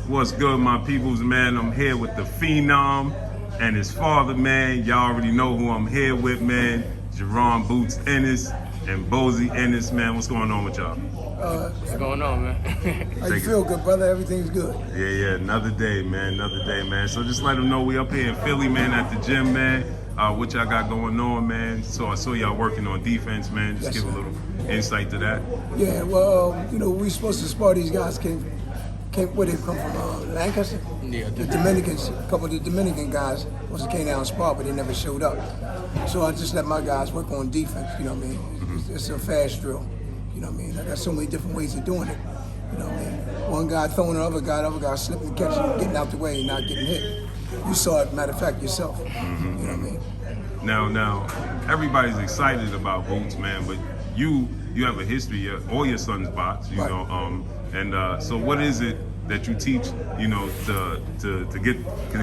What's good, my peoples, man? I'm here with the Phenom and his father, man. Y'all already know who I'm here with, man. Jaron Boots Ennis and Bozy Ennis, man. What's going on with y'all? What's going on, man? How you feel, good brother? Everything's good. Yeah, another day, man. Another day, man. So just let them know we up here in Philly, man, at the gym, man. What y'all got going on, man? So I saw y'all working on defense, man. Just Yes, give a little insight to that. Yeah, well, we supposed to spar these guys. Where they come from? Lancaster? Yeah. The Dominicans, a couple of the Dominican guys supposed to came down and spar, but they never showed up. So I just let my guys work on defense, you know what I mean? It's a fast drill, you know what I mean? I got so many different ways of doing it, you know what I mean? One guy throwing the other guy slipping and catching, getting out the way and not getting hit. You saw it, matter of fact, yourself, you know what I mean? Now, everybody's excited about Boots, man, but you have a history. All your sons box, you Right. know. So what is it that you teach, to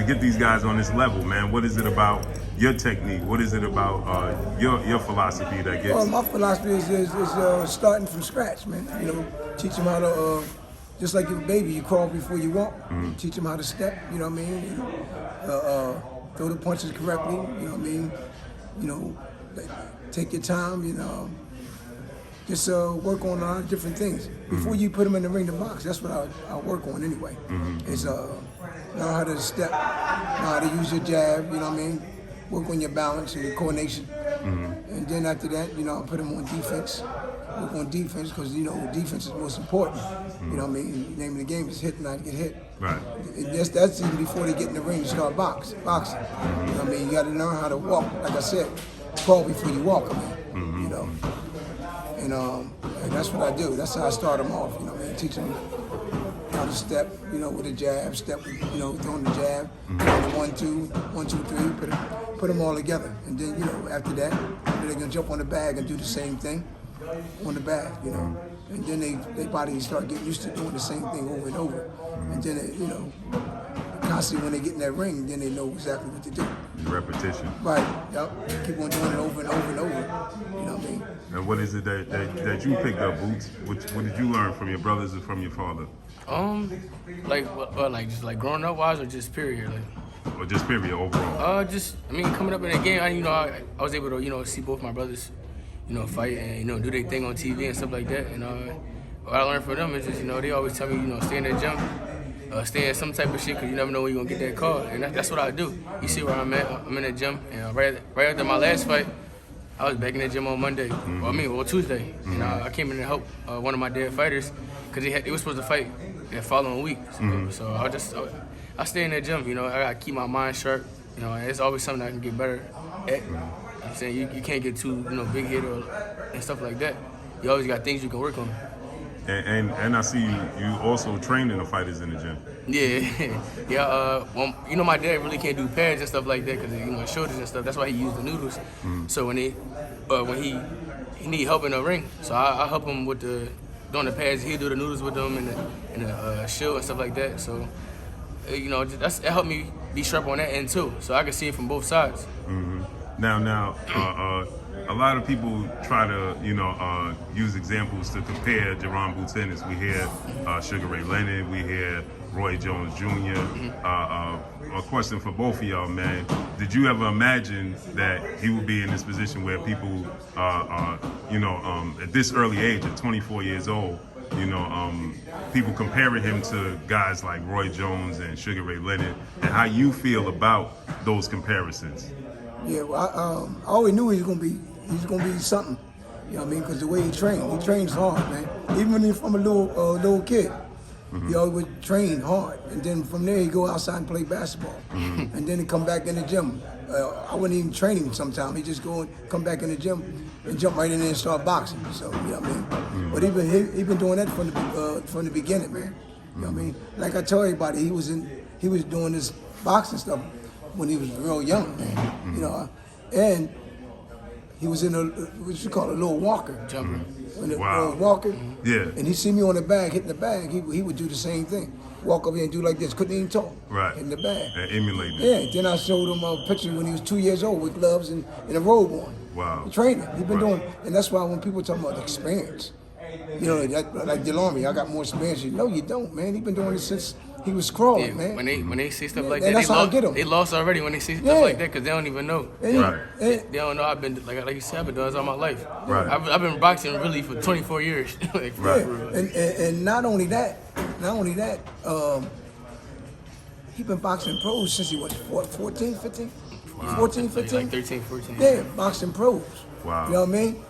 get these guys on this level, man? What is it about your technique? What is it about your philosophy that gets? Well, my philosophy is starting from scratch, man. You know, teach them how to, just like your baby, you crawl before you walk. Teach them how to step, you know what I mean? Throw the punches correctly, you know what I mean? You know, take your time, you know. Just work on a lot of different things. Before you put them in the ring to box, that's what I work on anyway. Is know how to step, know how to use your jab, you know what I mean? Work on your balance and your coordination. And then after that, you know, I put them on defense. Work on defense because, you know, defense is most important. You know what I mean? The name of the game is hit, not get hit. Right. That's even before they get in the ring and start boxing. You know what I mean? You got to learn how to walk. Like I said, crawl before you walk, you know. And that's what I do. That's how I start them off, you know what I mean? Teach them how to step, you know, with a jab, step with, you know, throwing the jab, throwing the 1, 2, 1, 2, 3, put them all together. And then, you know, after that, they're going to jump on the bag and do the same thing on the bag, you know. And then their body start getting used to doing the same thing over and over. And then, you know, constantly when they get in that ring, then they know exactly what to do. Repetition. Right, yep. Keep on doing it over and over and over, you know what I mean? And what is it that you picked up, Boots? What did you learn from your brothers and from your father? Like growing up wise or just period? Or just period overall? Coming up in the game, I was able to, you know, see both my brothers, you know, fight and, you know, do their thing on TV and stuff like that. And what I learned from them is just, you know, they always tell me, you know, stay in the gym, stay in some type of shit because you never know when you're going to get that call. And that's what I do. You see where I'm at, I'm in the gym. And right after my last fight, I was back in the gym on Monday, Tuesday. And I came in to help one of my dead fighters because they were supposed to fight that following week. So I stay in the gym, you know, I got to keep my mind sharp. You know, and it's always something I can get better at. I'm saying you can't get too, you know, big hit and stuff like that. You always got things you can work on. And I see you also training the fighters in the gym. Yeah. Well, you know, my dad really can't do pads and stuff like that because, you know, his shoulders and stuff. That's why he used the noodles. So when he need help in the ring, so I help him with doing the pads. He'll do the noodles with them and the shield and stuff like that. So, you know, it helped me be sharp on that end too, so I can see it from both sides. Now, a lot of people try to, you know, use examples to compare Jaron Boots Ennis. We hear Sugar Ray Leonard, we hear Roy Jones Jr. A question for both of y'all, man. Did you ever imagine that he would be in this position where people, at this early age, at 24 years old, you know, people comparing him to guys like Roy Jones and Sugar Ray Leonard, and how you feel about those comparisons? Yeah, well, I always knew he was gonna be something. You know what I mean? Because the way he trains hard, man. Even when he's from a little kid, he always would train hard, and then from there he go outside and play basketball, and then he come back in the gym. I wouldn't even train him sometimes. He just come back in the gym and jump right in there and start boxing. So you know what I mean? But he been doing that from the beginning, man. You know what I mean? Like I tell everybody, he was doing this boxing stuff when he was real young, man. You know, and he was in what you call a little walker. Jumper. Walker. Yeah. And he see me on the bag, hitting the bag, he would do the same thing. Walk over here and do like this, couldn't even talk. Right. In the bag. And emulate it. Yeah, then I showed him a picture when he was 2 years old with gloves and a robe on. Wow. He training. He's been doing, and that's why when people talk about experience, you know, like Delorme, I got more experience. No, you don't, man. He's been doing this since he was crawling, Yeah, man. when they say stuff like And that, that's how I get 'em. they lost already when they say stuff Yeah. like that because they don't even know. And he- Right. and- They don't know I've been like you said, I've been doing this all my life. Right. I've been boxing really for 24 years. Like, for yeah, real. and not only that, he been boxing pros since he was 14, 15? 14, 15? Like 13, 14. Yeah, boxing pros. Wow. You know what I mean?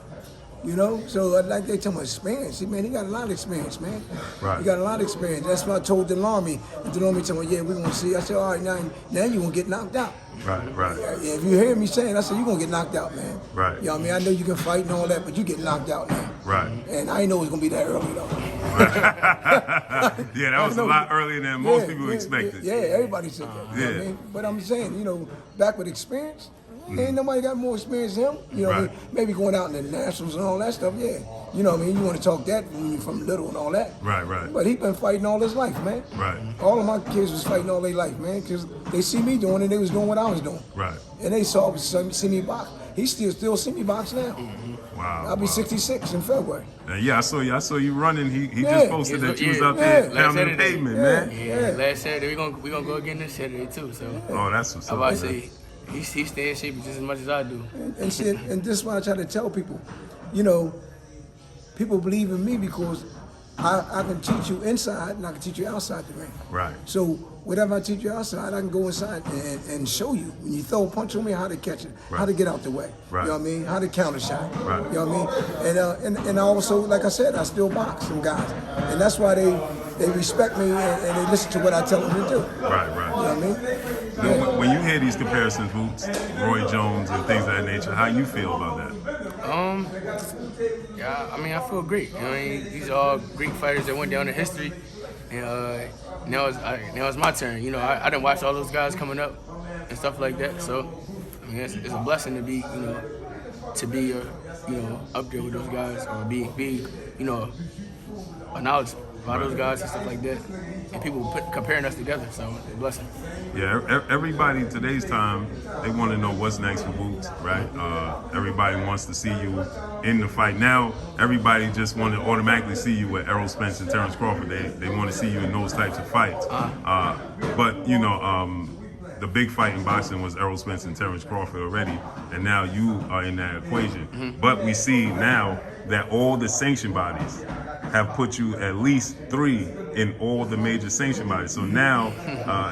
You know, so like they tell me experience. Man, he got a lot of experience, man. Right. He got a lot of experience. That's what I told Delorme. And Delorme told me, yeah, we're going to see. I said, all right, now you're going to get knocked out. Right. Yeah, if you hear me saying, I said, you're going to get knocked out, man. Right. You know what I mean? I know you can fight and all that, but you get knocked out now. Right. And I didn't know it was going to be that early, though. Yeah, that was a lot earlier than most people expected. Yeah, everybody said that. You know what I mean? But I'm saying, you know, back with experience, ain't nobody got more experience than him. You know what I mean? Maybe going out in the nationals and all that stuff, yeah. You know what I mean? You want to talk that when you're from little and all that. Right. But he been fighting all his life, man. Right. All of my kids was fighting all their life, man, because they see me doing it, they was doing what I was doing. Right. And they see me box. He still see me box now. Wow. I'll be 66 in February. Yeah, I saw you running. He Yeah. just posted that you was out Yeah. there pounding the pavement, man. Yeah, last Saturday we gonna go again this Saturday too. So Oh, that's what's I'm up. about to man. say he stay in shape just as much as I do. And shit, and this is why I try to tell people, you know, people believe in me because I can teach you inside and I can teach you outside the ring. Right. So whatever I teach you outside, I can go inside and show you. When you throw a punch on me, how to catch it, how to get out the way. Right. You know what I mean? How to counter shot. Right. You know what I mean? And I also, like I said, I still box some guys. And that's why they respect me and they listen to what I tell them to do. Right. You know what I mean? Now, when you hear these comparisons, Boots, Roy Jones, and things of that nature, how you feel about that? Yeah, I mean, I feel great. You know what I mean? These are all great fighters that went down in history. And now it's my turn. You know, I didn't watch all those guys coming up and stuff like that. So, I mean, it's a blessing to be, up there with those guys or be knowledgeable about those guys and stuff like that. And people comparing us together. So, it's a blessing. Yeah, everybody today's time, they want to know what's next for Boots, right? Everybody wants to see you in the fight. Now, everybody just want to automatically see you with Errol Spence and Terrence Crawford. They want to see you in those types of fights. But, you know, the big fight in boxing was Errol Spence and Terrence Crawford already, and now you are in that equation. But we see now that all the sanction bodies have put you at least 3 in all the major sanction bodies. So now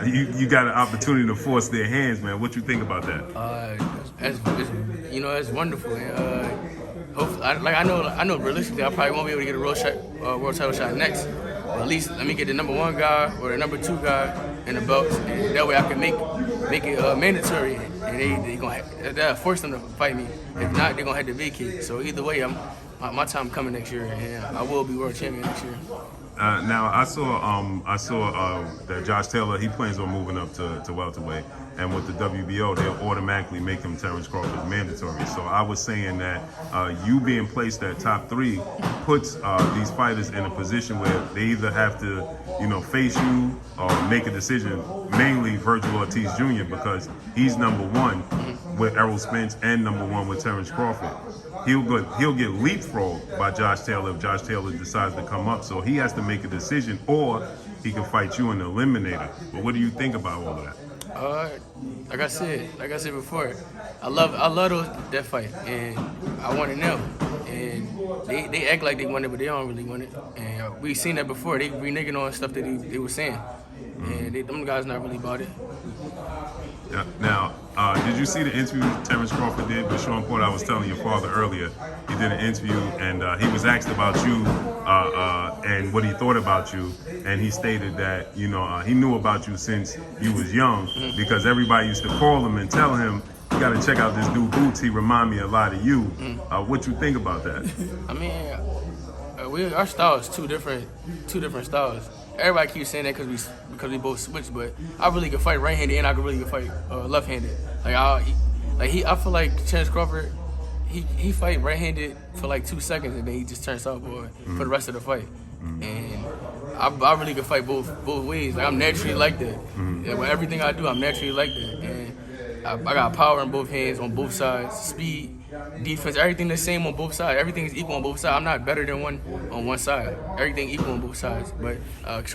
you got an opportunity to force their hands, man. What you think about that? It's wonderful. And, hopefully, I know realistically, I probably won't be able to get a world title shot next. But at least let me get the number 1 guy or the number 2 guy in the belts, and that way I can make it mandatory. And they'll force them to fight me. If not, they're gonna have to vacate. So either way, my time coming next year, and I will be world champion next year. Now I saw that Josh Taylor, he plans on moving up to welterweight, and with the WBO they'll automatically make him Terrence Crawford mandatory. So I was saying that you being placed at top 3 puts these fighters in a position where they either have to, face you or make a decision. Mainly Vergil Ortiz Jr. because he's number 1 with Errol Spence and number 1 with Terrence Crawford. He'll get leapfrogged by Josh Taylor if Josh Taylor decides to come up. So he has to make a decision, or he can fight you in the eliminator. But what do you think about all of that? Like I said before, I love that fight, and I want it now. And they act like they want it, but they don't really want it. And we seen that before. They reneging on stuff that they were saying, and them guys not really about it. Yeah. Now, did you see the interview Terrence Crawford did with Sean Porter? I was telling your father earlier. He did an interview, and he was asked about you and what he thought about you, and he stated that he knew about you since you was young because everybody used to call him and tell him, "You got to check out this dude Boots. He remind me a lot of you." What you think about that? I mean, our styles two different styles. Everybody keeps saying that because we both switch, but I really can fight right-handed and I can really fight left-handed. I feel like Terrence Crawford, he fight right-handed for like 2 seconds and then he just turns southpaw for the rest of the fight. And I really can fight both ways. Like I'm naturally like that. Yeah, with everything I do, I'm naturally like that. And I got power in both hands on both sides, speed, defense, everything the same on both sides. Everything is equal on both sides. I'm not better than one on one side. Everything equal on both sides. But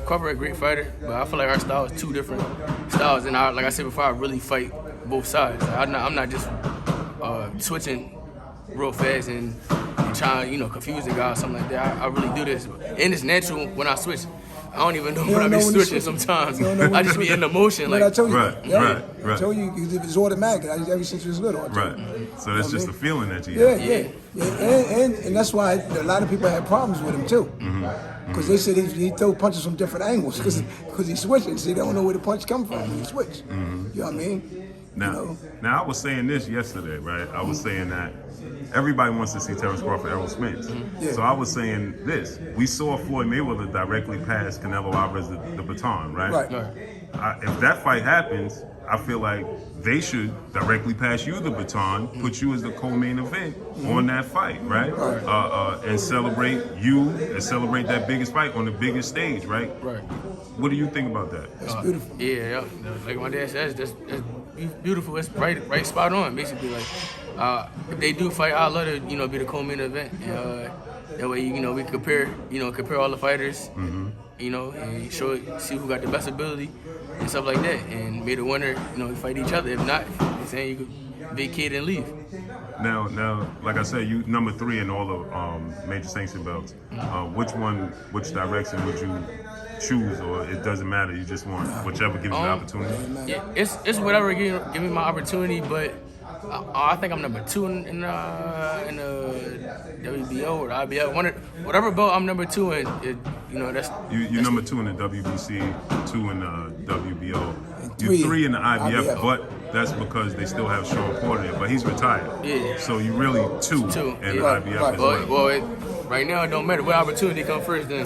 Crawford a great fighter, but I feel like our style is two different styles. And like I said before, I really fight both sides. I'm not just switching real fast and trying, confuse the guy or something like that. I really do this, and it's natural when I switch. I don't even know when I be switching sometimes. I just be in the motion. Like, I told you, right. I told you because it's automatic. Ever since you was little. Right. So that's just a feeling that you have. Yeah. And that's why a lot of people had problems with him too. Because they said he throw punches from different angles because he's switching. So they don't know where the punch come from when he switch. You know what I mean? Now I was saying this yesterday, right? I was saying that everybody wants to see Terrence Crawford, Errol Spence. So I was saying this. We saw Floyd Mayweather directly pass Canelo Alvarez the baton, right? If that fight happens, I feel like they should directly pass you the baton, put you as the co-main event on that fight, right? And celebrate you and celebrate that biggest fight on the biggest stage, right? Right. What do you think about that? That's beautiful. Yeah. Like my dad says, that's beautiful. It's right spot on, basically. Like, if they do fight, I'd love to, be the co-main event. That way, we compare all the fighters, and see who got the best ability and stuff like that, and may the winner, fight each other. If not, you could vacate and leave. Now, like I said, you number 3 in all the major sanction belts. Which direction would you choose, or it doesn't matter? You just want whichever gives you the opportunity. Yeah, it's whatever give me my opportunity, but I think I'm number 2 in the WBO or the IBF. Whatever belt I'm number 2 in, that's you number 2 in the WBC, 2 in the WBO, and you 3 in the IBF, but that's because they still have Sean Porter there, but he's retired. Yeah. So you really 2 in the IBF as well. Well, right now it don't matter. What opportunity come first then?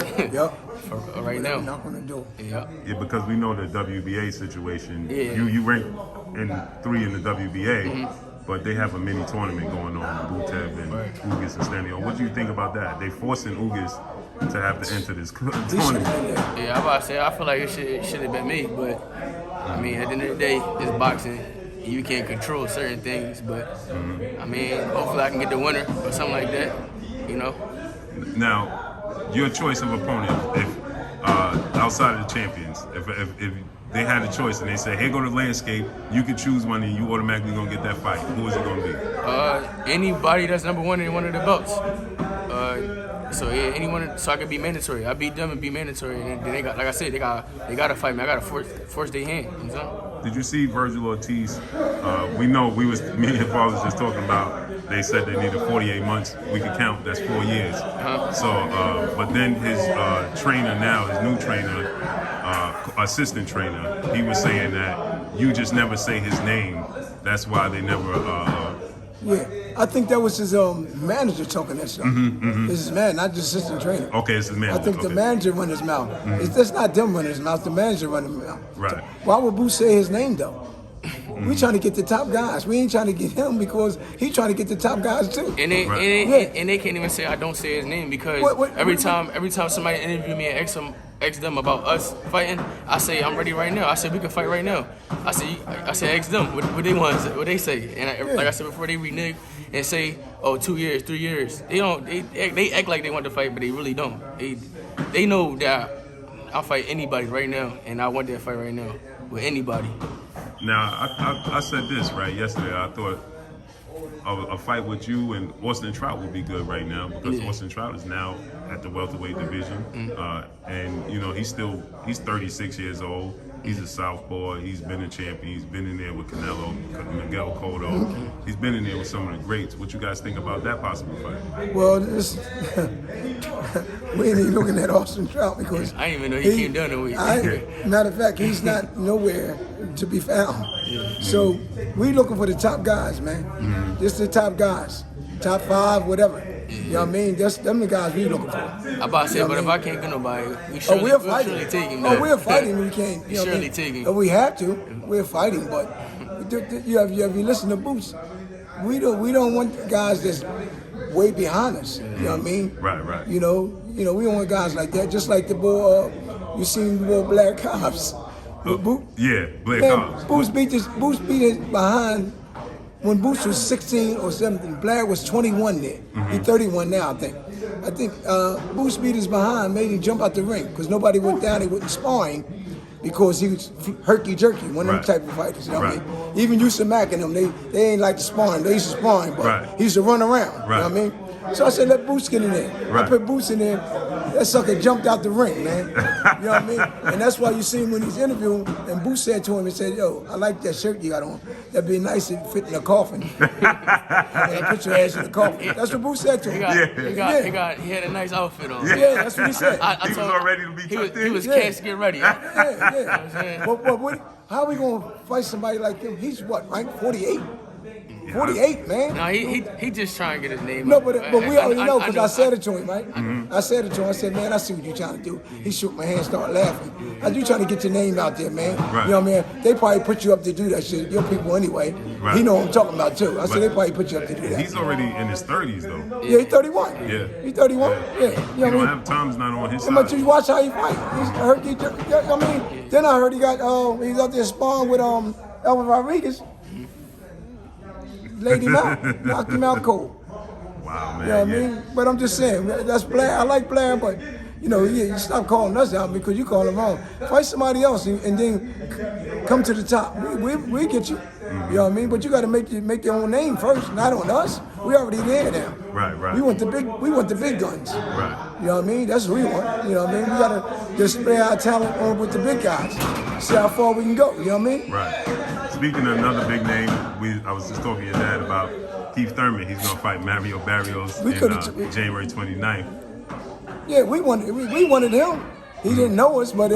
Right now. I'm not gonna do. Yeah, because we know the WBA situation. You rank in 3 in the WBA, but they have a mini tournament going on with Butev and Ugas and Stanley. What do you think about that? They forcing Ugas to have to enter this tournament. Yeah, I'm about to say, I feel like it should have been me, but I mean, at the end of the day, it's boxing. You can't control certain things, but I mean, hopefully I can get the winner or something like that, Now, your choice of opponent, if outside of the champions, if they had a choice and they said, "Here go the landscape. You can choose one, and you automatically gonna get that fight." Who is it gonna be? Anybody that's number 1 in one of the belts. So yeah, anyone. So I could be mandatory. I beat them and be mandatory, and then they got, like I said, they gotta fight me. I gotta force their hand. You know? Did you see Vergil Ortiz? Me and your father was just talking about. They said they needed 48 months. We could count. That's 4 years. So, but then his trainer now, his new trainer, assistant trainer, he was saying that you just never say his name. That's why they never. Yeah, I think that was his manager talking that stuff. It's his man, not just assistant trainer. Okay, it's his manager. I think the manager run his mouth. That's not them running his mouth. The manager run his mouth. Right. Why would Boo say his name though? We trying to get the top guys. We ain't trying to get him because he trying to get the top guys too. And they can't even say I don't say his name because every time somebody interview me and ask them about us fighting, I say I'm ready right now. I said we can fight right now. I say ask them what they want, what they say. And like I said before, they renege and say 2 years, 3 years. They act like they want to fight, but they really don't. They know that I'll fight anybody right now, and I want that fight right now with anybody. Now, I said this right yesterday. I thought a fight with you and Austin Trout would be good right now because Austin Trout is now at the welterweight division, and he's 36 years old. He's a southpaw. He's been a champion. He's been in there with Canelo, Miguel Cotto. He's been in there with some of the greats. What you guys think about that possible fight? Well, we ain't even looking at Austin Trout because I didn't even know he came down the way. Matter of fact, he's not nowhere to be found. So we looking for the top guys, man. Just the top guys, top 5, whatever. You know what I mean? That's them the guys we looking for. I'm about to say, but if I can't get nobody, we'll surely take him. We're fighting. We can't. We surely take him. If we have to, we're fighting. But you listen to Boots. We don't want guys that's way behind us. You know what I mean? Right. We don't want guys like that. Just like the boy, you seen the boy Black Cops. Yeah, Black Cops. Boots beat his behind when Boots was 16 or 17, Blair was 21 there. He's 31 now, I think. I think Boots beat his behind, made him jump out the ring because nobody went down. He wasn't sparring because he was herky-jerky, one of them type of fighters. You know what I mean? Even Yusuf Mack and them, they ain't like to sparring. They used to sparring, but he used to run around. You know what I mean? So I said, let Boots get in there. I put Boots in there. That sucker jumped out the ring, man. You know what I mean? And that's why you see him when he's interviewing, and Boots said to him, he said, yo, I like that shirt you got on. That'd be nice if it fit in a coffin. And put your ass in the coffin. That's what Boots said to him. He had a nice outfit on. Yeah, that's what he said. He was all ready to be tucked in. He was casket ready. But how are we going to fight somebody like him? He's what, ranked 48? 48, man. No, he just trying to get his name. No, up. but we already know because I said it to him, right? I said it to him. I said, man, I see what you're trying to do. He shook my hand, started laughing. I do trying to get your name out there, man. You know what I mean? They probably put you up to do that shit. Your people anyway. He know what I'm talking about too. I said they probably put you up to do that. He's already in his 30s though. Yeah, he's 31. Yeah. He's 31. Yeah. You know what I mean? Have time's not on his side. But you watch how he fight. He's hurt. I mean, then I heard he got he's out there sparring with Elvin Rodriguez. Laid him out, knocked him out cold. Wow, man. You know what I mean? But I'm just saying, that's Blair. I like Blair, but you stop calling us out because you call him wrong. Fight somebody else and then come to the top. We get you. You know what I mean? But you got to make your own name first, not on us. We already there now. Right. We want the big guns. Right. You know what I mean? That's what we want. You know what I mean? We got to display our talent on with the big guys. See how far we can go. You know what I mean? Right. Speaking of another big name, I was just talking to your dad about Keith Thurman. He's going to fight Mario Barrios in January 29th. Yeah, we wanted him. He didn't know us, but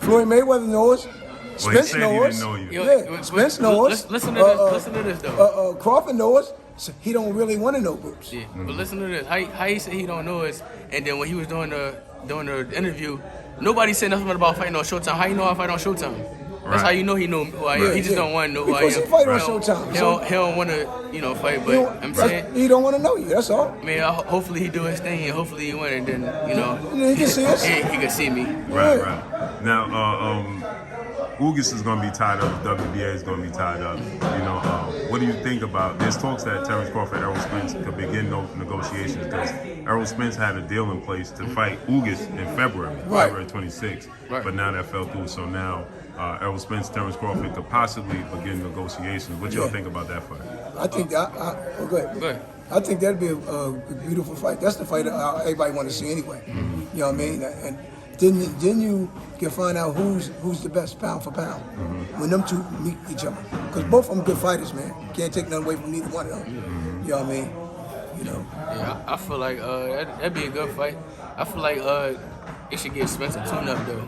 Floyd Mayweather knows us. Spence knows us. Yeah, Spence knows us. Listen to this though. Crawford knows us. So he don't really want to know Boots. Yeah, but listen to this. How he said he don't know us, and then when he was doing the interview, nobody said nothing about fighting on Showtime. How you know I fight on Showtime? That's how you know he know who I am. He just don't want to know who I am. Because he fight on Showtime. He don't want to fight, but I'm saying he don't want to know you. That's all. Man, hopefully he do his thing, and hopefully he win, and then he can see us. He can see me. Right. Now, Ugas is going to be tied up. WBA is going to be tied up. What do you think about? There's talks that Terrence Crawford and Errol Spence could begin negotiations because Errol Spence had a deal in place to fight Ugas in February 26th, but now that fell through. So now Errol Spence, Terrence Crawford could possibly begin negotiations. What y'all think about that fight? I think that. Go ahead. I think that'd be a beautiful fight. That's the fight everybody want to see anyway. You know what I mean? And then you can find out who's the best pound for pound when them two meet each other. Because both of them good fighters, man. Can't take nothing away from neither one of them. You know what I mean? Yeah, I feel like that'd be a good fight. I feel like it should get Spence a tune-up though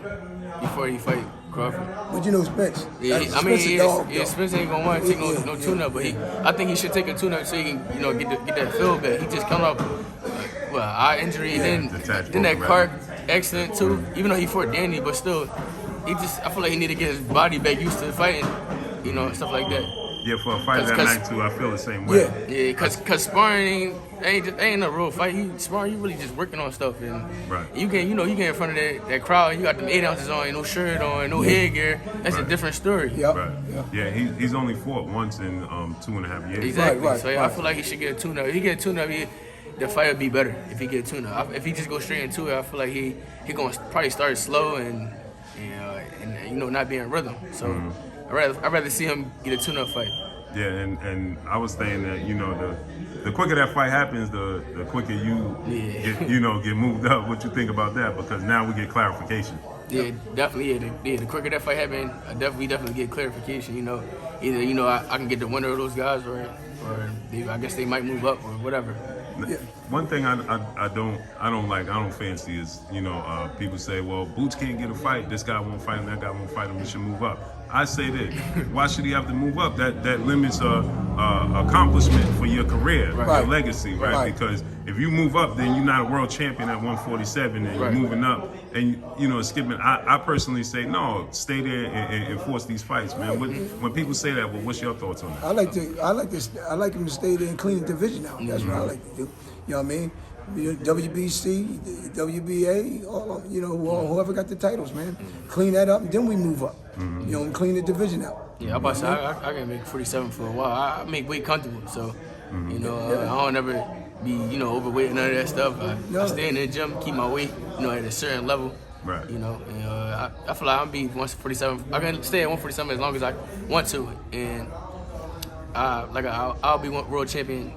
before he fight Crawford. But Spence. Yeah, Spence ain't gonna want to take no tune-up, but I think he should take a tune-up so he can get that feel back. He just come up eye injury, then that car accident too. Even though he fought Danny, but still, I feel like he need to get his body back used to fighting, stuff like that. Yeah, for a fight that night too, I feel the same way. Yeah, cause sparring ain't a real fight. Sparring, you really just working on stuff, and you get in front of that crowd. You got them 8 ounces on, no shirt on, no headgear. That's a different story. Yeah, he's only fought once in 2.5 years. Exactly. So I feel like he should get a tune-up. If he get a tune-up, the fight would be better if he get a tune-up. If he just go straight into it, I feel like he gonna probably start slow and not be in rhythm. So I'd rather see him get a tune-up fight. Yeah, and I was saying that the quicker that fight happens, the quicker you get moved up. What you think about that? Because now we get clarification. Yeah, definitely. Yeah, the quicker that fight happens, we definitely get clarification. Either I can get the winner of those guys, or I guess they might move up or whatever. Yeah. One thing I don't fancy is people say, well, Boots can't get a fight. This guy won't fight him. That guy won't fight him. He should move up. I say this: why should he have to move up? That limits accomplishment for your career, your legacy, right? Because if you move up, then you're not a world champion at 147, and you're moving up, and skipping. I personally say no, stay there and force these fights, man. When people say that, well, what's your thoughts on that? I like him to stay there and clean the division out. That's what I like to do. You know what I mean? WBC, WBA, whoever got the titles, man. Clean that up, and then we move up. And clean the division out. Yeah, I'm about to say, I can make 47 for a while. I make weight comfortable, so, I don't ever be, overweight and none of that stuff. I stay in the gym, keep my weight, at a certain level. Right. And I feel like I'll be 147. I can stay at 147 as long as I want to, and I'll be world champion,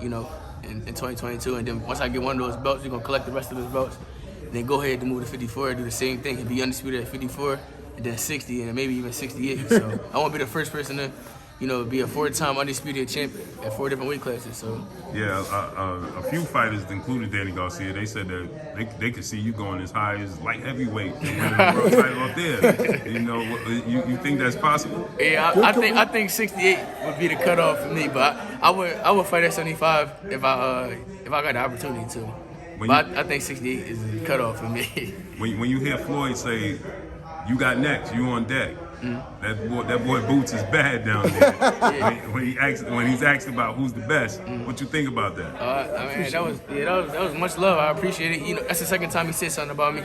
in 2022. And then once I get one of those belts, we're gonna collect the rest of those belts, and then go ahead and move to 54 and do the same thing and be undisputed at 54, and then 60, and maybe even 68. So I want to be the first person to, be a 4-time undisputed champion at 4 different weight classes. So yeah, a few fighters, including Danny Garcia, they said that they could see you going as high as light heavyweight and winning the world title up there. You think that's possible? Yeah, I think 68 would be the cutoff for me, but I would fight at 75 if I got the opportunity to. I think 68 is the cutoff for me. When you hear Floyd say, "You got next, you on deck," that boy Boots is bad down there. when he's asked about who's the best, what you think about that? That was much love. I appreciate it. That's the second time he said something about me.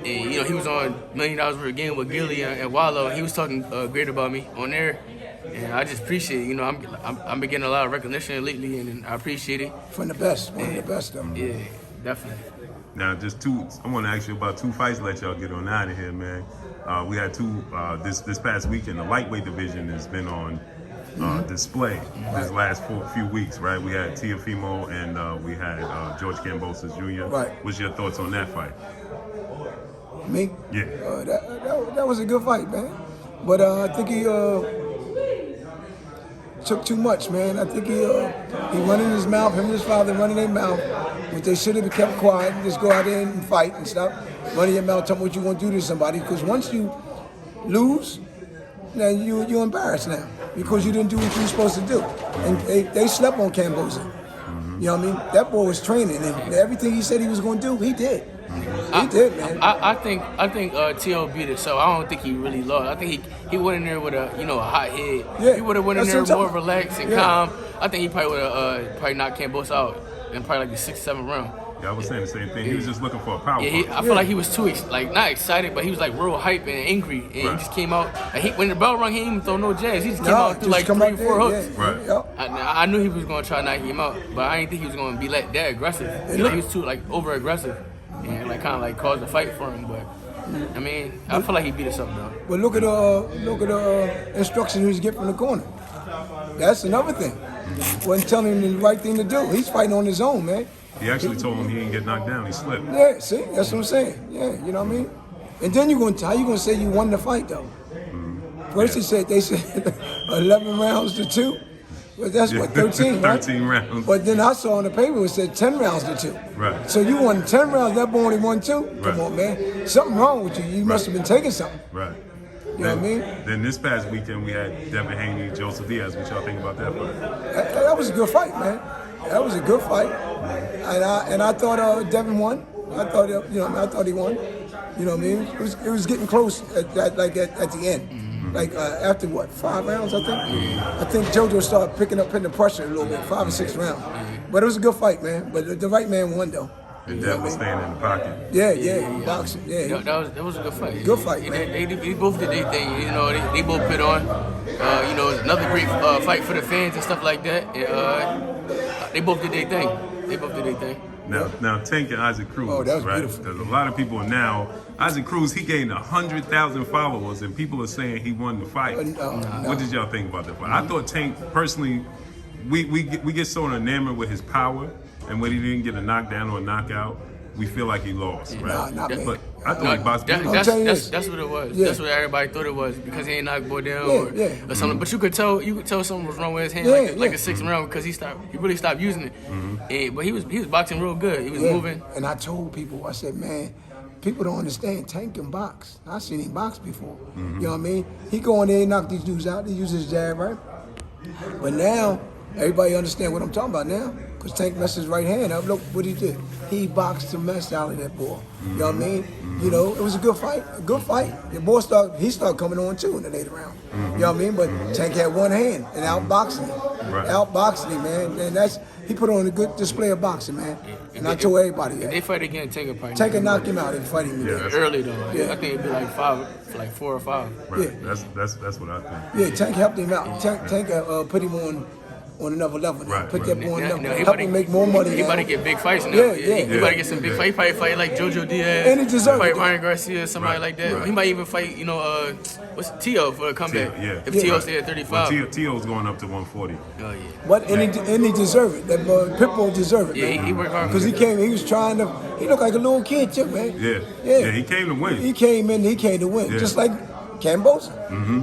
And he was on $1 Million Worth of Game with Gilly and Wallow, and he was talking great about me on there. And I just appreciate it. I'm been getting a lot of recognition lately, and I appreciate it. From the best, one of the best, though. Yeah, definitely. Now, I want to ask you about 2 fights. Let y'all get on out of here, man. We had 2 this past weekend. The lightweight division has been on display this last few weeks, right? We had Teofimo and we had George Kambosos Jr. Right. What's your thoughts on that fight? Me? Yeah. That was a good fight, man. But I think he took too much, man. I think he running his mouth, him and his father running their mouth, which they should have kept quiet and just go out there and fight and stop running your mouth, telling what you're going to do to somebody. Because once you lose, now you're embarrassed now because you didn't do what you were supposed to do. And they slept on Kambosos. You know what I mean? That boy was training, and everything he said he was going to do, he did. He did, man. I think T.O. beat it, so I don't think he really lost. I think he went in there with a hot head. Yeah, he would have went in there more relaxed and calm. Yeah. I think he probably would have probably knocked Kambosos out in probably like the 6th, 7th round. Yeah, I was saying the same thing. He was just looking for a power punch. I feel like he was too not excited, but he was like real hype and angry, and he just came out. When the bell rung, he didn't even throw no jabs. He just came out through like 3 or 4 hooks. Yeah. Right. Yep. I knew he was gonna try to knock him out, but I didn't think he was gonna be like that aggressive. He was too over aggressive, and kind of caused a fight for him. But I mean, I feel like he beat us up though. But look at the instruction he was getting from the corner. That's another thing. Wasn't telling him the right thing to do. He's fighting on his own, man. He actually told him he didn't get knocked down. He slipped. Yeah, see, that's what I'm saying. Yeah, you know what I mean. And then how you gonna say you won the fight though? First they said 11 rounds to 2. But that's what 13, right? 13 rounds. But then I saw on the paper it said 10 rounds to 2. Right. So you won 10 rounds. That boy only won 2. Right. Come on, man. Something wrong with you. You must have been taking something. Right. You know what I mean? Then this past weekend we had Devin Haney, Joseph Diaz. What y'all think about that fight? That was a good fight, man. That was a good fight. And I thought Devin won. I thought I thought he won. You know what I mean? It was getting close at the end. After 5 rounds, I think. I think JoJo started picking the pressure a little bit, 5 or 6 rounds. But it was a good fight, man. But the right man won though. And Devin was staying in the pocket. Yeah, boxing. Yeah. That was a good fight. Good fight, man. They both did their thing. They both put on. Another great fight for the fans and stuff like that. And, they both did their thing. Now Tank and Isaac Cruz, oh, that was right? beautiful. There's a lot of people now. Isaac Cruz, he gained 100,000 followers, and people are saying he won the fight. What did y'all think about that fight? I thought Tank, personally, we get so enamored with his power, and when he didn't get a knockdown or a knockout, we feel like he lost, right? Nah, man. But I thought he boxed beautiful. That's what it was. Yeah. That's what everybody thought it was because he ain't knocked boy down or something. But you could tell something was wrong with his hand like a 6th round because he really stopped using it. But he was boxing real good. He was moving. And I told people, I said, man, people don't understand. Tank can box. I've seen him box before. You know what I mean? He go in there and knock these dudes out. He uses his jab, right? But now everybody understand what I'm talking about now. because Tank messed his right hand up. Look what he did. He boxed the mess out of that boy. You know what I mean? You know, it was a good fight. A good fight. The boy started coming on too in the later round. You know what I mean? But Tank had one hand and outboxing him. Right. Outboxing him, man. And he put on a good display of boxing, man. And I told everybody that. If they fight again, Tank will probably Tank can knock him out if fight him again. early though. Yeah. I think it'd be like 4 or 5. Right. Yeah. That's what I think. Yeah, Tank helped him out. Tank put him on another level. Right, Put that boy on another level. he Help him make more money. He now. about to get big fights now. Yeah. He about to get some big fights. He probably fight like Jojo Diaz. And he deserves fight it. Ryan Garcia, somebody Right, like that. right. He might even fight, what's Tio for a comeback. Yeah. If Tio stay at 35. Well, Tio's going up to 140. Oh yeah. But and he deserved it. That Pitbull deserved it. Yeah, man. he worked hard. Because he was trying to. He looked like a little kid too, man. Yeah. He came to win. He came to win, Yeah. just like Cambosa.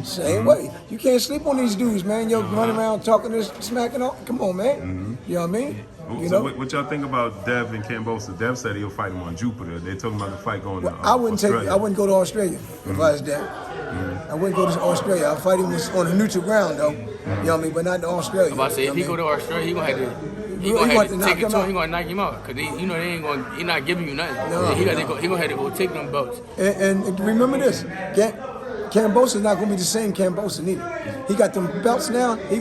Same way. You can't sleep on these dudes, man. You're running around talking this, smacking on. Come on, man. You know what I mean? You So know. what y'all think about Dev and Cambosa? Dev said he'll fight him on Jupiter. They're talking about the fight going to I wouldn't Australia. I wouldn't go to Australia if I was that. I wouldn't go to Australia. I'll fight him on a neutral ground though. You know what I mean? But not to Australia. I'm about to say, if he go to Australia, he gonna have to. He gonna have to take it to him. He gonna knock him out, cause they ain't gonna. He not giving you nothing. No. He gonna have to go take them belts. And remember this, Cambosa's not gonna be the same Cambosa neither. He got them belts now. He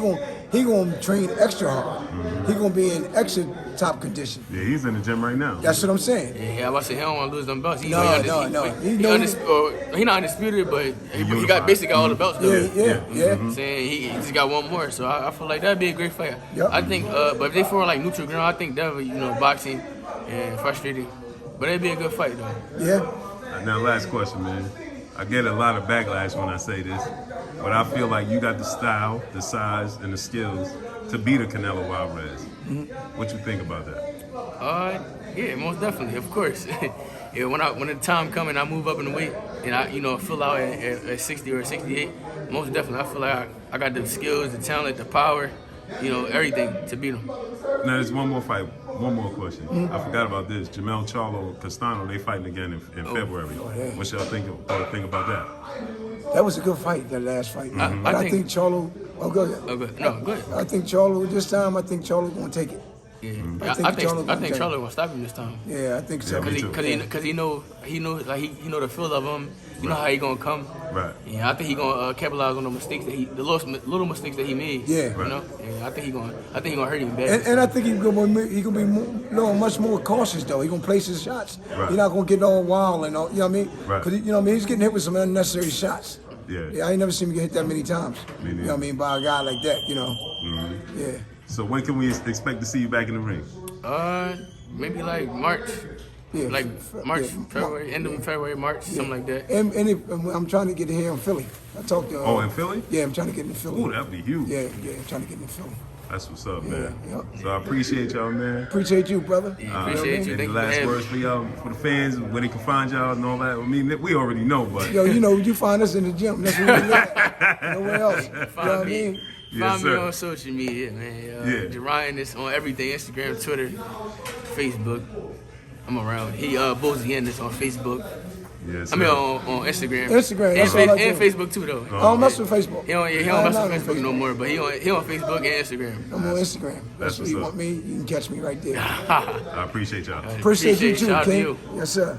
gonna train extra hard. He gonna be in extra top condition. Yeah, he's in the gym right now. That's what I'm saying. Yeah, I'm about to say he don't want to lose them belts. No. He not undisputed, but he got basically all the belts. Though. Yeah. Saying he just got one more, so I feel like that'd be a great fight. Yep. I think, but if they fought like neutral ground, I think that would, boxing and frustrating. But it'd be a good fight though. Yeah. Now, last question, man. I get a lot of backlash when I say this, but I feel like you got the style, the size, and the skills to beat a Canelo Alvarez. What you think about that? Yeah, most definitely, of course. Yeah, when the time comes and I move up in the weight and I, fill out at 60 or 68, most definitely I feel like I got the skills, the talent, the power, everything to beat him. Now, there's one more fight. One more question. I forgot about this. Jamel Charlo Castano, they fighting again in February. yeah. What y'all think about that? That was a good fight, that last fight. But I think Charlo. Oh, go ahead. Oh, good. No, good. I think Charlo this time. I think Charlo gonna take it. Yeah. I think Charlo gonna stop him this time. Yeah, I think so. me too. Cause he know the feel of him. You know how he gonna come. Right. Yeah, I think he gonna capitalize on the mistakes the little mistakes that he made. Yeah. You know. Yeah, I think he gonna hurt him bad. And I think he's gonna be much more cautious though. He's gonna place his shots. Right. He's not gonna get all wild and all. You know what I mean? Right. Because he's getting hit with some unnecessary shots. Yeah. I ain't never seen him get hit that many times. Me You neither. know what I mean? By a guy like that. Yeah. So when can we expect to see you back in the ring? Maybe like March. Yeah. Like March, Yeah. February, end of February, March, something like that. And I'm trying to get here in Philly. I talked to. In Philly? Yeah, I'm trying to get in Philly. Ooh, that'd be huge. Yeah, I'm trying to get in Philly. That's what's up, man. Yeah. So I appreciate y'all, man. Appreciate you, brother. Appreciate you. Any Thank you for last having me. words for y'all, for the fans, where they can find y'all and all that? I mean, we already know, but Yo, you find us in the gym. That's where we at. Nowhere else. You know what I mean? Yes, Find me sir. on social media, man. Yeah. Jaron Ennis on everything: Instagram, Twitter, Facebook. I'm around. Bozy Ennis on Facebook. yes, I mean sir. on Instagram. Instagram, that's all I and do. Facebook too, though. I don't mess with Facebook. He don't I'm mess not with on Facebook no more, but he on Facebook and Instagram. I'm on Instagram. That's That's where what's you up. want me. You can catch me right there. I appreciate y'all. Appreciate you it. too, Shout out to King. you. Yes, sir.